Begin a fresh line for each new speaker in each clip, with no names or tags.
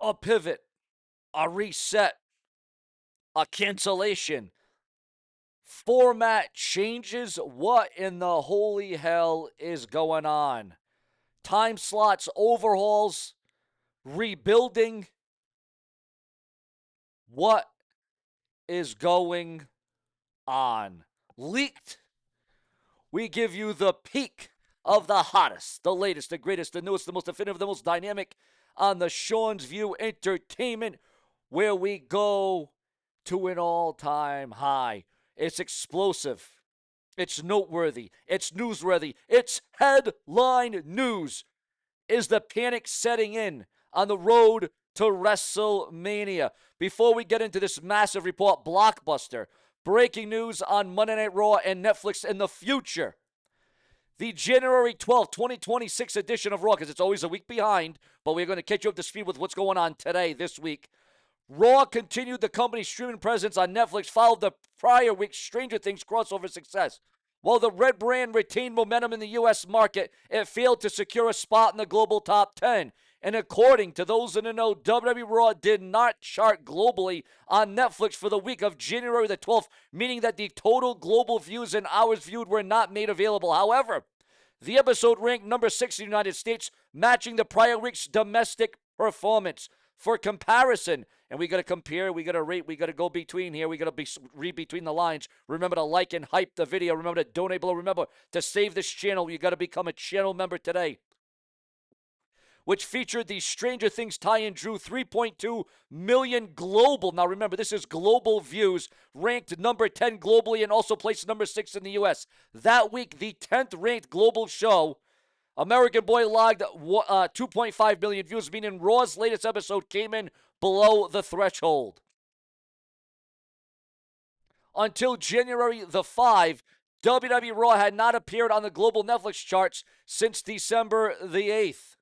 a pivot, a reset, a cancellation, format changes. What in the holy hell is going on? Time slots, overhauls, rebuilding. What is going on? Leaked. We give you the peak of the hottest, the latest, the greatest, the newest, the most definitive, the most dynamic on the Sean's View Entertainment, where we go to an all-time high. It's explosive. It's noteworthy. It's newsworthy. It's headline news. Is the panic setting in on the road to WrestleMania? Before we get into this massive report, blockbuster, breaking news on Monday Night Raw and Netflix in the future. The January 12th, 2026 edition of Raw, because it's always a week behind, but we're going to catch you up to speed with what's going on today, this week. Raw continued the company's streaming presence on Netflix, followed the prior week's Stranger Things crossover success. While the Red brand retained momentum in the U.S. market, it failed to secure a spot in the global top 10. And according to those in the know, WWE Raw did not chart globally on Netflix for the week of January the 12th, meaning that the total global views and hours viewed were not made available. However, the episode ranked number 6 in the United States, matching the prior week's domestic performance. For comparison, and we got to compare, we got to rate, we got to go between here, we got to read between the lines. Remember to like and hype the video. Remember to donate below. Remember to save this channel. You got to become a channel member today. Which featured the Stranger Things tie-in, drew 3.2 million global. Now remember, this is global views, ranked number 10 globally and also placed number 6 in the U.S. That week, the 10th ranked global show, American Boy, logged 2.5 million views, meaning Raw's latest episode came in below the threshold. Until January the 5th, WWE Raw had not appeared on the global Netflix charts since December the 8th.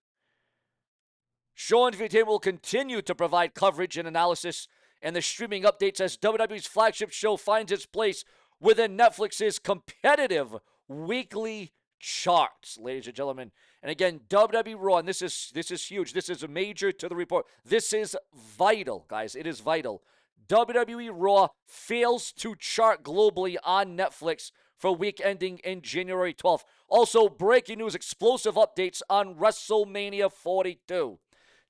Sean's View Entertainment will continue to provide coverage and analysis and the streaming updates as WWE's flagship show finds its place within Netflix's competitive weekly charts, ladies and gentlemen. And again, WWE Raw, and this is huge. This is a major to the report. This is vital, guys. It is vital. WWE Raw fails to chart globally on Netflix for week ending in January 12th. Also, breaking news, explosive updates on WrestleMania 42.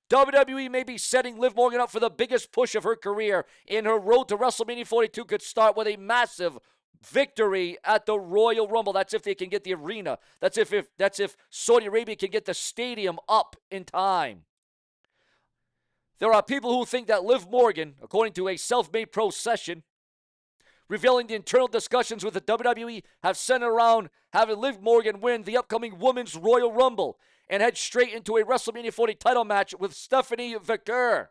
WWE may be setting Liv Morgan up for the biggest push of her career, and her road to WrestleMania 42 could start with a massive victory at the Royal Rumble. That's if they can get the arena. That's if Saudi Arabia can get the stadium up in time. There are people who think that Liv Morgan, according to a self-made pro session, revealing the internal discussions with the WWE, have centered around having Liv Morgan win the upcoming Women's Royal Rumble and head straight into a WrestleMania 40 title match with Stephanie McMahon.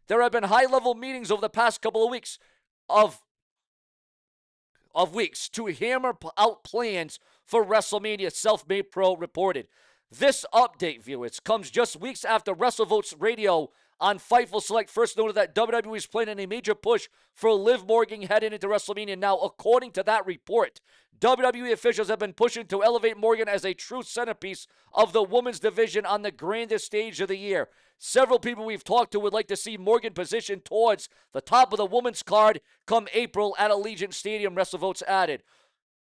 There have been high-level meetings over the past couple of weeks to hammer out plans for WrestleMania, Self-Made Pro reported. This update, viewers, comes just weeks after WrestleVotes Radio on Fightful Select first noted that WWE is planning a major push for Liv Morgan heading into WrestleMania. Now, according to that report, WWE officials have been pushing to elevate Morgan as a true centerpiece of the women's division on the grandest stage of the year. Several people we've talked to would like to see Morgan positioned towards the top of the women's card come April at Allegiant Stadium, WrestleVotes added.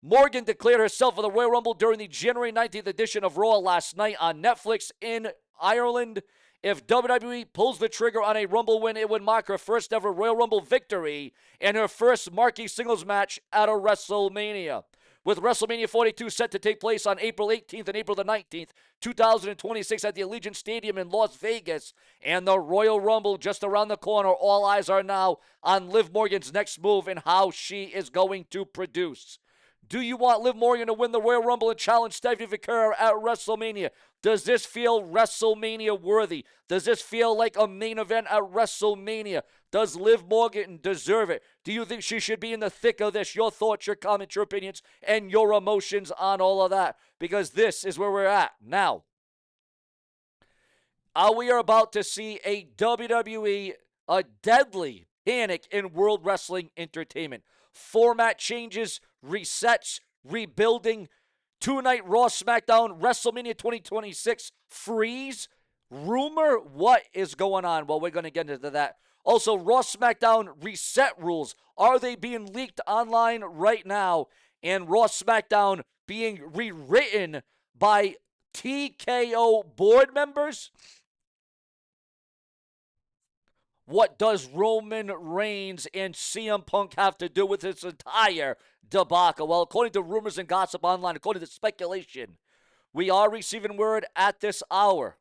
Morgan declared herself for the Royal Rumble during the January 19th edition of Raw last night on Netflix in Ireland. If WWE pulls the trigger on a Rumble win, it would mark her first ever Royal Rumble victory and her first marquee singles match at a WrestleMania. With WrestleMania 42 set to take place on April 18th and April the 19th, 2026 at the Allegiant Stadium in Las Vegas, and the Royal Rumble just around the corner, all eyes are now on Liv Morgan's next move and how she is going to produce. Do you want Liv Morgan to win the Royal Rumble and challenge Stephanie McMahon at WrestleMania? Does this feel WrestleMania worthy? Does this feel like a main event at WrestleMania? Does Liv Morgan deserve it? Do you think she should be in the thick of this? Your thoughts, your comments, your opinions, and your emotions on all of that. Because this is where we're at now. We are about to see a WWE, a deadly panic in World Wrestling Entertainment. Format changes, resets, rebuilding, two-night Raw SmackDown WrestleMania 2026 freeze, Rumor, what is going on? Well, we're going to get into that. Also, Raw SmackDown reset rules. Are they being leaked online right now? And Raw SmackDown being rewritten by TKO board members? What does Roman Reigns and CM Punk have to do with this entire debacle? Well, according to rumors and gossip online, according to speculation, we are receiving word at this hour.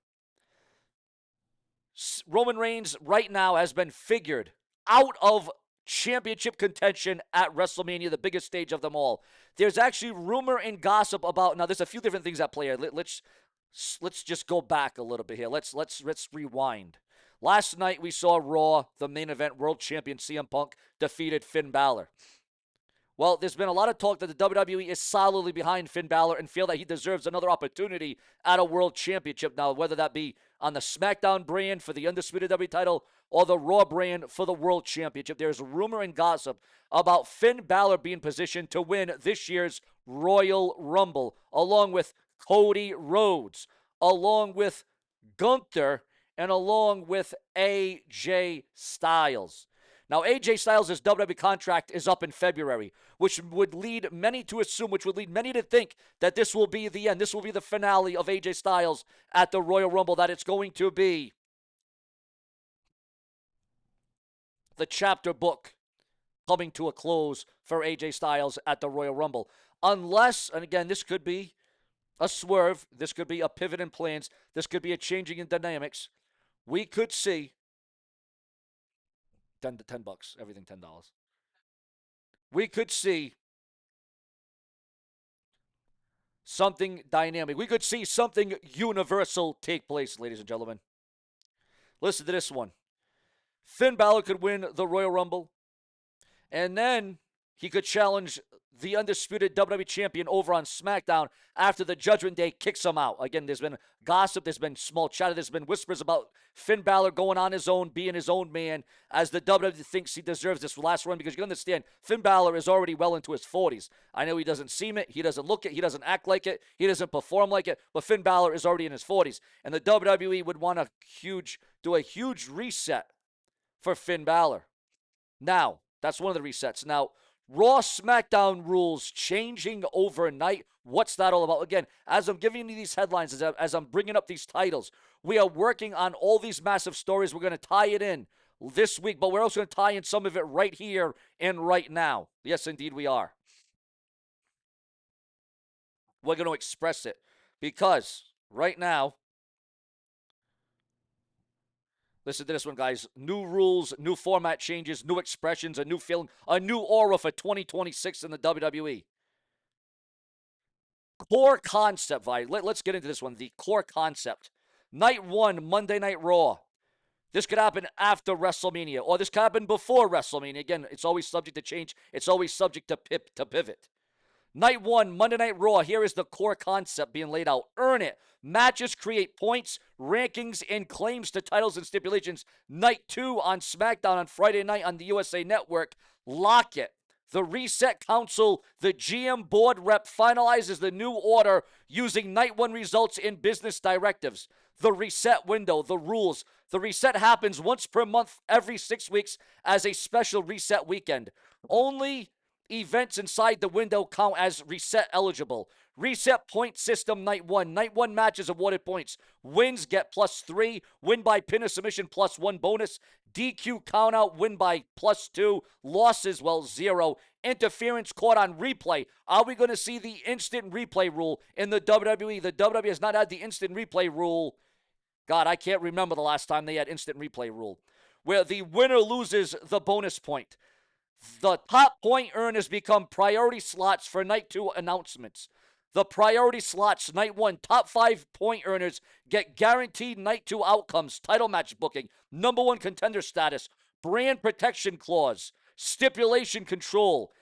Roman Reigns right now has been figured out of championship contention at WrestleMania, the biggest stage of them all. There's actually rumor and gossip about, now there's a few different things at play here. Let's just go back a little bit here. Let's rewind. Last night we saw Raw, the main event, world champion CM Punk defeated Finn Balor. Well, there's been a lot of talk that the WWE is solidly behind Finn Balor and feel that he deserves another opportunity at a world championship now, whether that be on the SmackDown brand for the undisputed WWE title or the Raw brand for the world championship. There's rumor and gossip about Finn Balor being positioned to win this year's Royal Rumble, along with Cody Rhodes, along with Gunther, and along with AJ Styles. Now, AJ Styles' WWE contract is up in February, which would lead many to assume, which would lead many to think that this will be the end. This will be the finale of AJ Styles at the Royal Rumble, that it's going to be the chapter book coming to a close for AJ Styles at the Royal Rumble. Unless, and again, this could be a swerve, this could be a pivot in plans, this could be a changing in dynamics. We could see $10, everything $10. We could see something dynamic. We could see something universal take place, ladies and gentlemen. Listen to this one. Finn Balor could win the Royal Rumble, and then he could challenge the undisputed WWE champion over on SmackDown after the Judgment Day kicks him out. Again, there's been gossip, there's been small chatter, there's been whispers about Finn Balor going on his own, being his own man, as the WWE thinks he deserves this last run, because you can understand, Finn Balor is already well into his 40s. I know he doesn't seem it, he doesn't look it, he doesn't act like it, he doesn't perform like it, but Finn Balor is already in his 40s. And the WWE would want do a huge reset for Finn Balor. Now, that's one of the resets. Now, Raw SmackDown rules changing overnight. What's that all about? Again, as I'm giving you these headlines, as I'm bringing up these titles, we are working on all these massive stories. We're going to tie it in this week, but we're also going to tie in some of it right here and right now. Yes, indeed, we are. We're going to express it because right now, listen to this one, guys. New rules, new format changes, new expressions, a new feeling, a new aura for 2026 in the WWE. Core concept, Vi. Let's get into this one. The core concept. Night 1, Monday Night Raw. This could happen after WrestleMania, or this could happen before WrestleMania. Again, it's always subject to change. It's always subject to pivot. Night 1, Monday Night Raw. Here is the core concept being laid out. Earn it. Matches create points, rankings, and claims to titles and stipulations. Night 2 on SmackDown on Friday night on the USA Network. Lock it. The Reset Council, the GM board rep, finalizes the new order using Night 1 results in business directives. The reset window, the rules. The reset happens once per month, every 6 weeks, as a special reset weekend. Only events inside the window count as reset eligible. Reset point system night 1. Night 1 matches awarded points. Wins get +3. Win by pin or submission +1 bonus. DQ countout, win by +2. Losses, well, 0. Interference caught on replay. Are we going to see the instant replay rule in the WWE? The WWE has not had the instant replay rule. God, I can't remember the last time they had instant replay rule, where the winner loses the bonus point. The top point earners become priority slots for night 2 announcements. The priority slots, night 1, top 5 point earners get guaranteed night 2 outcomes, title match booking, number 1 contender status, brand protection clause, stipulation control,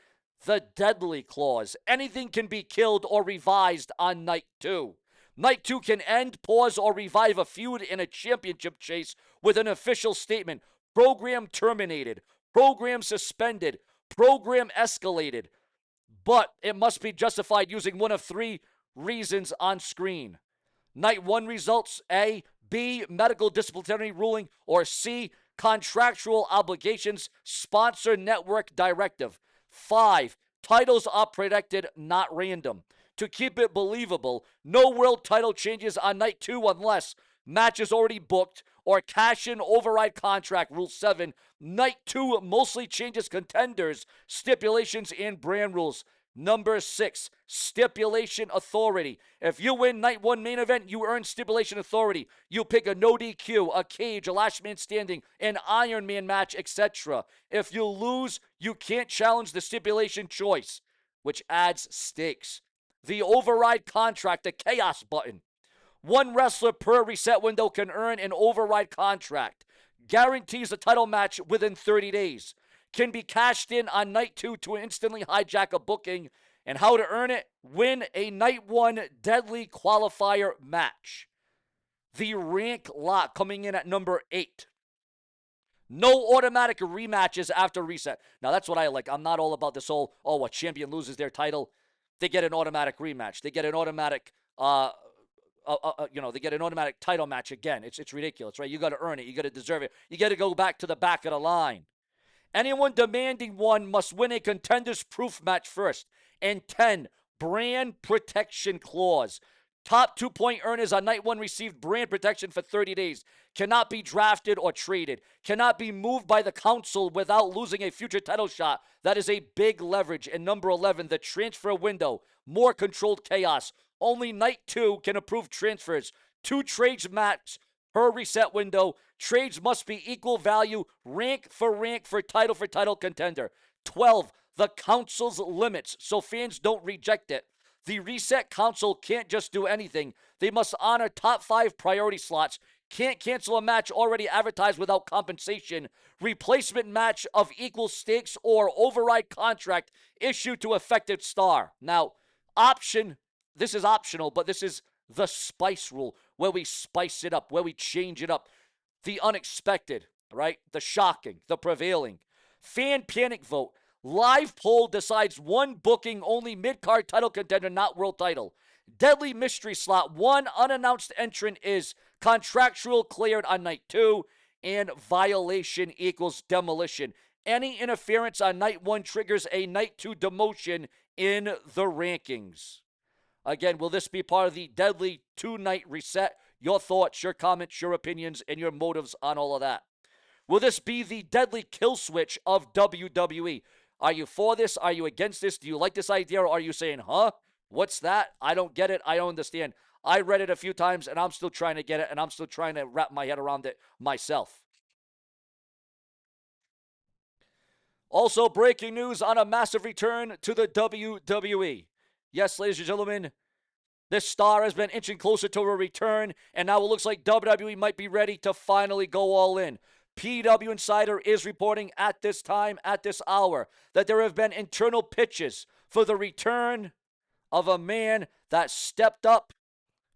the deadly clause. Anything can be killed or revised on night 2. Night 2 can end, pause, or revive a feud in a championship chase with an official statement. Program terminated. Program suspended. Program escalated. But it must be justified using one of 3 reasons on screen. Night 1 results: A, B, medical disciplinary ruling, or C, contractual obligations, sponsor network directive. 5, titles are protected, not random. To keep it believable, no world title changes on night 2 unless match is already booked or cash in override contract. Rule 7, night 2 mostly changes contenders, stipulations, and brand rules. Number 6, stipulation authority. If you win night 1 main event, you earn stipulation authority. You pick a no DQ, a cage, a last man standing, an Iron Man match, etc. If you lose, you can't challenge the stipulation choice, which adds stakes. The override contract, the chaos button. One wrestler per reset window can earn an override contract. Guarantees a title match within 30 days. Can be cashed in on night 2 to instantly hijack a booking. And how to earn it? Win a night 1 deadly qualifier match. The rank lock coming in at number 8. No automatic rematches after reset. Now that's what I like. I'm not all about this whole, a champion loses their title, they get an automatic rematch. They get an automatic they get an automatic title match again. It's ridiculous, right? You got to earn it. You got to deserve it. You got to go back to the back of the line. Anyone demanding one must win a contender's proof match first. And 10, brand protection clause. Top 2-point earners on night 1 receive brand protection for 30 days. Cannot be drafted or traded. Cannot be moved by the council without losing a future title shot. That is a big leverage. And number 11, the transfer window. More controlled chaos. Only night 2 can approve transfers. 2 trades max per reset window. Trades must be equal value, rank for title contender. 12, the council's limits, so fans don't reject it. The reset council can't just do anything. They must honor top 5 priority slots. Can't cancel a match already advertised without compensation. Replacement match of equal stakes or override contract issued to affected star. Now, this is optional, but this is the spice rule, where we spice it up, where we change it up. The unexpected, right? The shocking, the prevailing. Fan panic vote. Live poll decides one booking only mid-card title contender, not world title. Deadly mystery slot. One unannounced entrant is contractual cleared on night 2, and violation equals demolition. Any interference on night 1 triggers a night 2 demotion in the rankings. Again, will this be part of the deadly 2-night reset? Your thoughts, your comments, your opinions, and your motives on all of that. Will this be the deadly kill switch of WWE? Are you for this? Are you against this? Do you like this idea? Or are you saying, what's that? I don't get it. I don't understand. I read it a few times, and I'm still trying to get it, and I'm still trying to wrap my head around it myself. Also, breaking news on a massive return to the WWE. Yes, ladies and gentlemen, this star has been inching closer to a return, and now it looks like WWE might be ready to finally go all in. PW Insider is reporting at this time, at this hour, that there have been internal pitches for the return of a man that stepped up,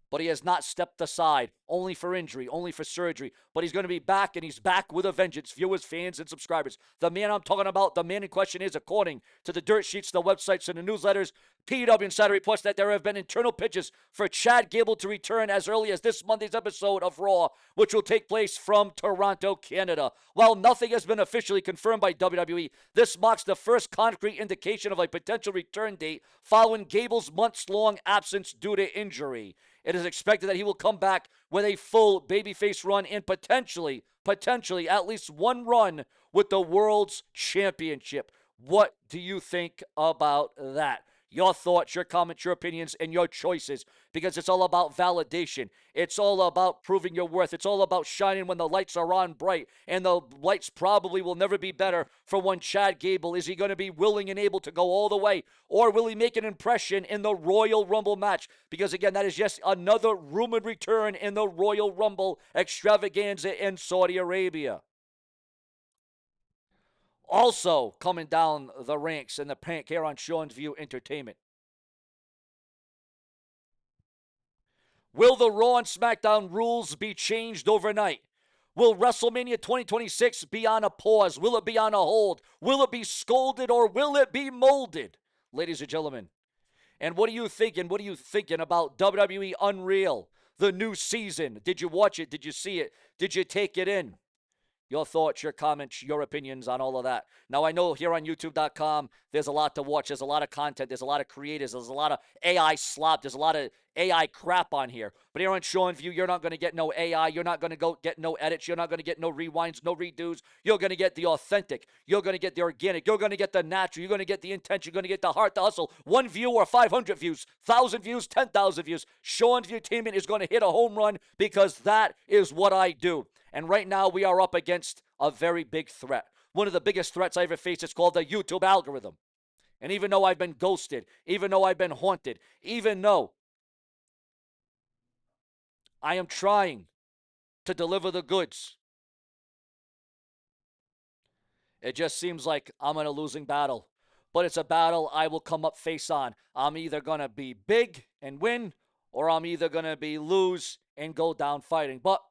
but he has not stepped aside, only for injury, only for surgery. But he's going to be back, and he's back with a vengeance, viewers, fans, and subscribers. The man I'm talking about, the man in question is, according to the dirt sheets, the websites, and the newsletters, PW Insider reports that there have been internal pitches for Chad Gable to return as early as this Monday's episode of Raw, which will take place from Toronto, Canada. While nothing has been officially confirmed by WWE, this marks the first concrete indication of a potential return date following Gable's months-long absence due to injury. It is expected that he will come back with a full babyface run and potentially at least one run with the World's Championship. What do you think about that? Your thoughts, your comments, your opinions, and your choices, because it's all about validation. It's all about proving your worth. It's all about shining when the lights are on bright, and the lights probably will never be better for one Chad Gable. Is he going to be willing and able to go all the way, or will he make an impression in the Royal Rumble match? Because, again, that is just another rumored return in the Royal Rumble extravaganza in Saudi Arabia. Also coming down the ranks in the pink here on Sean's View Entertainment. Will the Raw and SmackDown rules be changed overnight? Will WrestleMania 2026 be on a pause? Will it be on a hold? Will it be scolded, or will it be molded? Ladies and gentlemen. And what are you thinking? What are you thinking about WWE Unreal? the new season. Did you watch it? Did you see it? Did you take it in? Your thoughts, your comments, your opinions on all of that. Now, I know here on YouTube.com, there's a lot to watch. There's a lot of content. There's a lot of creators. There's a lot of AI slop. There's a lot of AI crap on here. But here on Sean View, you're not going to get no AI. You're not going to go get no edits. You're not going to get no rewinds, no redos. You're going to get the authentic. You're going to get the organic. You're going to get the natural. You're going to get the intention. You're going to get the heart, the hustle. 1 view or 500 views, 1,000 views, 10,000 views. Sean Viewtainment is going to hit a home run because that is what I do. And right now, we are up against a very big threat. One of the biggest threats I ever faced is called the YouTube algorithm. And even though I've been ghosted, even though I've been haunted, even though I am trying to deliver the goods, it just seems like I'm in a losing battle. But it's a battle I will come up face on. I'm either going to be big and win, or I'm either going to be lose and go down fighting. But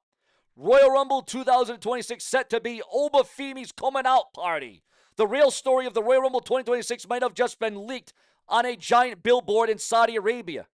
Royal Rumble 2026 set to be Obafemi's coming out party. The real story of the Royal Rumble 2026 might have just been leaked on a giant billboard in Saudi Arabia.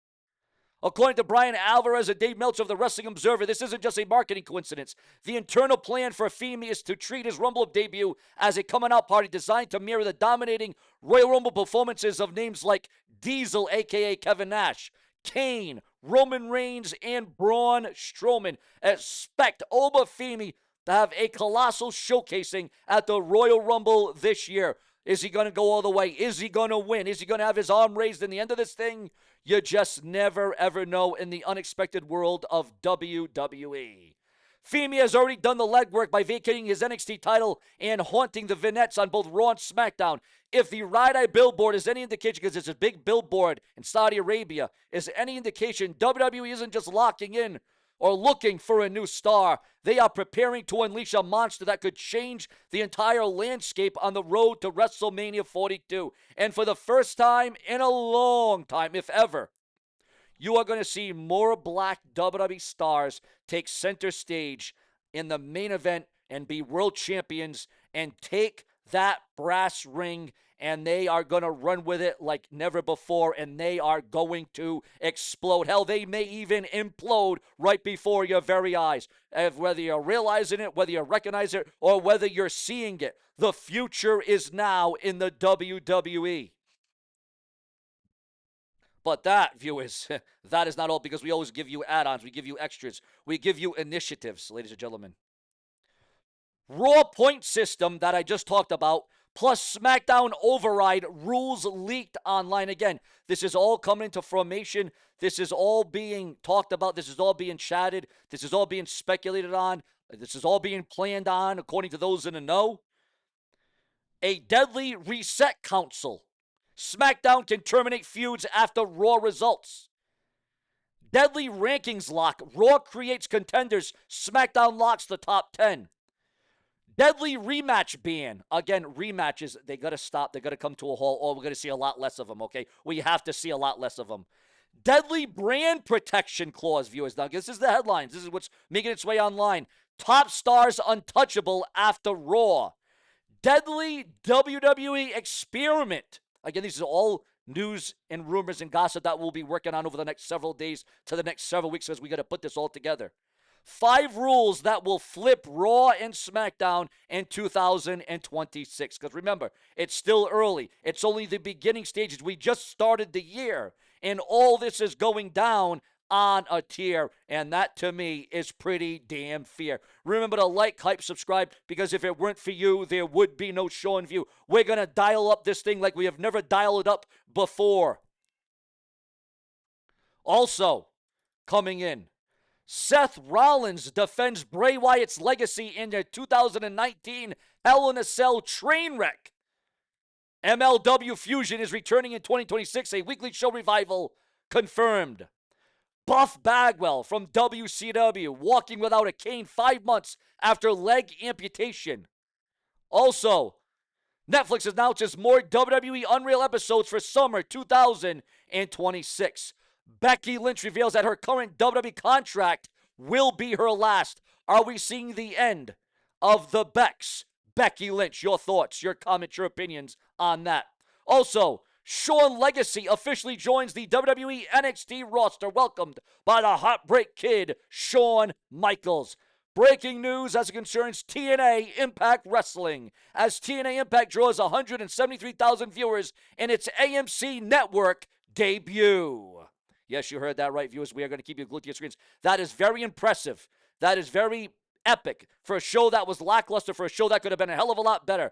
According to Brian Alvarez and Dave Meltzer of the Wrestling Observer, this isn't just a marketing coincidence. The internal plan for Femi is to treat his Rumble debut as a coming out party designed to mirror the dominating Royal Rumble performances of names like Diesel, a.k.a. Kevin Nash, Kane, Roman Reigns, and Braun Strowman. Expect Obafemi to have a colossal showcasing at the Royal Rumble this year. Is he going to go all the way? Is he going to win? Is he going to have his arm raised in the end of this thing? You just never, ever know in the unexpected world of WWE. Femi has already done the legwork by vacating his NXT title and haunting the vignettes on both Raw and SmackDown. If the Ride-Eye billboard is any indication, because it's a big billboard in Saudi Arabia, is any indication, WWE isn't just locking in or looking for a new star. They are preparing to unleash a monster that could change the entire landscape on the road to WrestleMania 42. And for the first time in a long time, if ever, you are going to see more black WWE stars take center stage in the main event and be world champions and take that brass ring, and they are going to run with it like never before, and they are going to explode. Hell, they may even implode right before your very eyes. Whether you're realizing it, whether you recognize it, or whether you're seeing it, the future is now in the WWE. But that, viewers, that is not all, because we always give you add-ons. We give you extras. We give you initiatives, ladies and gentlemen. Raw point system that I just talked about, plus SmackDown override rules leaked online. Again, this is all coming into formation. This is all being talked about. This is all being chatted. This is all being speculated on. This is all being planned on, according to those in the know. A deadly reset council. SmackDown can terminate feuds after Raw results. Deadly rankings lock. Raw creates contenders. SmackDown locks the top 10. Deadly rematch ban. Again, rematches, they got to stop. They got to come to a halt, or we're going to see a lot less of them, okay? We have to see a lot less of them. Deadly brand protection clause, viewers. Now, this is the headlines. This is what's making its way online. Top stars untouchable after Raw. Deadly WWE experiment. Again, these are all news and rumors and gossip that we'll be working on over the next several days to the next several weeks, as we got to put this all together. 5 rules that will flip Raw and SmackDown in 2026. Because remember, it's still early. It's only the beginning stages. We just started the year, and all this is going down on a tier, and that to me is pretty damn fair. Remember to like, hype, subscribe, because if it weren't for you, there would be no Sean View. We're going to dial up this thing like we have never dialed it up before. Also, coming in, Seth Rollins defends Bray Wyatt's legacy in their 2019 Hell in a Cell train wreck. MLW Fusion is returning in 2026, a weekly show revival confirmed. Buff Bagwell from WCW walking without a cane 5 months after leg amputation. Also, Netflix announces more WWE Unreal episodes for summer 2026. Becky Lynch reveals that her current WWE contract will be her last. Are we seeing the end of the Becks? Becky Lynch, your thoughts, your comments, your opinions on that. Also, Shawn Legacy officially joins the WWE NXT roster, welcomed by the Heartbreak Kid, Shawn Michaels. Breaking news as it concerns TNA Impact Wrestling, as TNA Impact draws 173,000 viewers in its AMC network debut. Yes, you heard that right, viewers. We are going to keep you glued to your screens. That is very impressive. That is very epic for a show that was lackluster, for a show that could have been a hell of a lot better.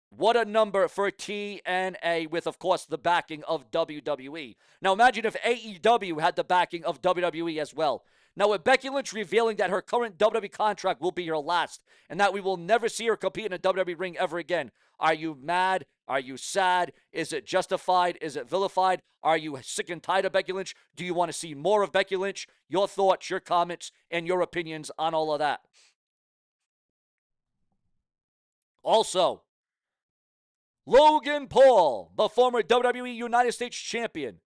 What a number for TNA with, of course, the backing of WWE. Now imagine if AEW had the backing of WWE as well. Now with Becky Lynch revealing that her current WWE contract will be her last and that we will never see her compete in a WWE ring ever again. Are you mad? Are you sad? Is it justified? Is it vilified? Are you sick and tired of Becky Lynch? Do you want to see more of Becky Lynch? Your thoughts, your comments, and your opinions on all of that. Also, Logan Paul, the former WWE United States Champion,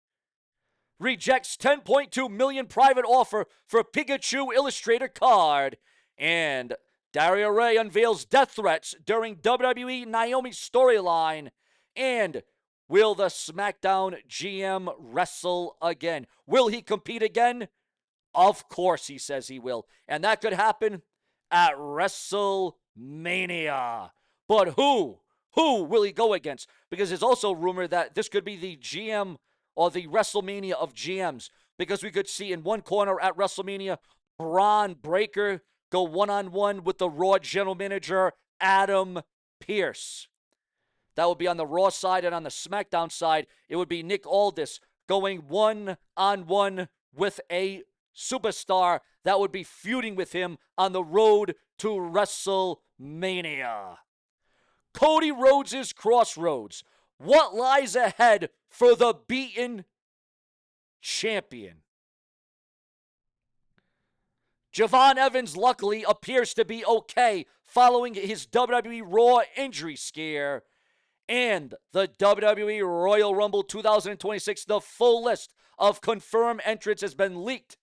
rejects $10.2 million private offer for Pikachu Illustrator card. And Daria Ray unveils death threats during WWE Naomi storyline. And will the SmackDown GM wrestle again? Will he compete again? Of course he says he will. And that could happen at WrestleMania. But who? Who will he go against? Because there's also rumor that this could be the GM or the WrestleMania of GMs. Because we could see in one corner at WrestleMania, Braun Breaker go one-on-one with the Raw general manager, Adam Pearce. That would be on the Raw side, and on the SmackDown side, it would be Nick Aldis going one-on-one with a superstar that would be feuding with him on the road to WrestleMania. Cody Rhodes' Crossroads. What lies ahead for the beaten champion? Javon Evans luckily appears to be okay following his WWE Raw injury scare. And the WWE Royal Rumble 2026, the full list of confirmed entrants has been leaked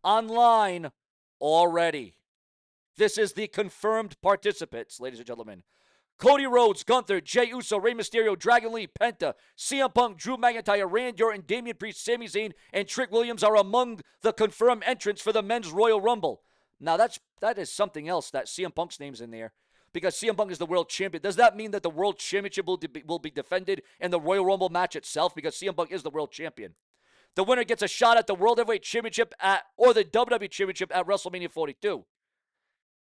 online already. This is the confirmed participants, ladies and gentlemen. Cody Rhodes, Gunther, Jey Uso, Rey Mysterio, Dragon Lee, Penta, CM Punk, Drew McIntyre, Randy Orton, Damian Priest, Sami Zayn, and Trick Williams are among the confirmed entrants for the Men's Royal Rumble. Now, that is something else that CM Punk's name's in there, because CM Punk is the world champion. Does that mean that the world championship will be defended in the Royal Rumble match itself? Because CM Punk is the world champion. The winner gets a shot at the World Heavyweight Championship or the WWE Championship at WrestleMania 42.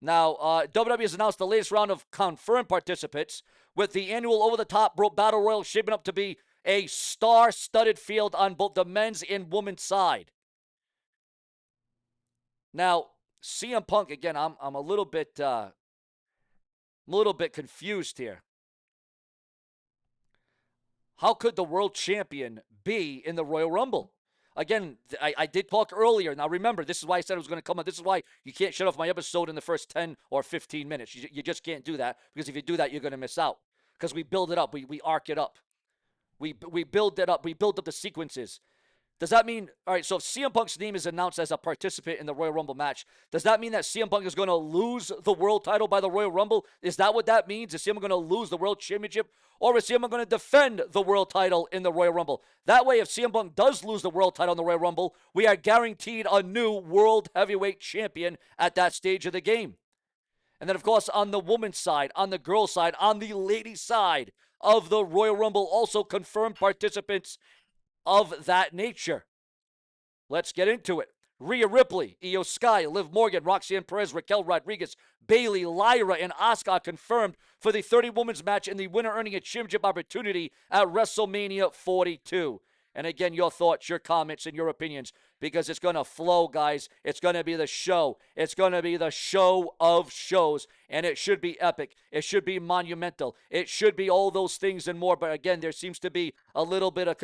Now, WWE has announced the latest round of confirmed participants, with the annual over-the-top Battle Royal shaping up to be a star-studded field on both the men's and women's side. Now, CM Punk, again, I'm a little bit confused here. How could the world champion be in the Royal Rumble? Again, I did talk earlier. Now, remember, this is why I said it was going to come up. This is why you can't shut off my episode in the first 10 or 15 minutes. You just can't do that, because if you do that, you're going to miss out. Because we build it up. We arc it up. We build it up. We build up the sequences. Does that mean, all right, so if CM Punk's name is announced as a participant in the Royal Rumble match, does that mean that CM Punk is going to lose the world title by the Royal Rumble? Is that what that means? Is CM Punk going to lose the world championship? Or is CM Punk going to defend the world title in the Royal Rumble? That way, if CM Punk does lose the world title in the Royal Rumble, we are guaranteed a new world heavyweight champion at that stage of the game. And then, of course, on the woman's side, on the girl's side, on the ladies' side of the Royal Rumble, also confirmed participants of that nature. Let's get into it. Rhea Ripley, Io Sky, Liv Morgan, Roxanne Perez, Raquel Rodriguez, Bayley, Lyra, and Asuka confirmed for the 30-women's match, and the winner earning a championship opportunity at WrestleMania 42. And again, your thoughts, your comments, and your opinions, because it's going to flow, guys. It's going to be the show. It's going to be the show of shows, and it should be epic. It should be monumental. It should be all those things and more. But again, there seems to be a little bit of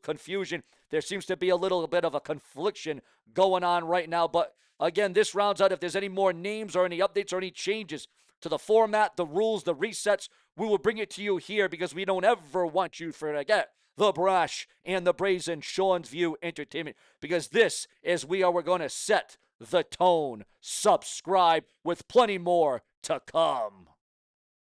confusion. There seems to be a little bit of a confliction going on right now. But again, this rounds out. If there's any more names or any updates or any changes to the format, the rules, the resets, we will bring it to you here, because we don't ever want you to forget the brash and the brazen Sean's View Entertainment, because this is we're going to set the tone. Subscribe with plenty more to come.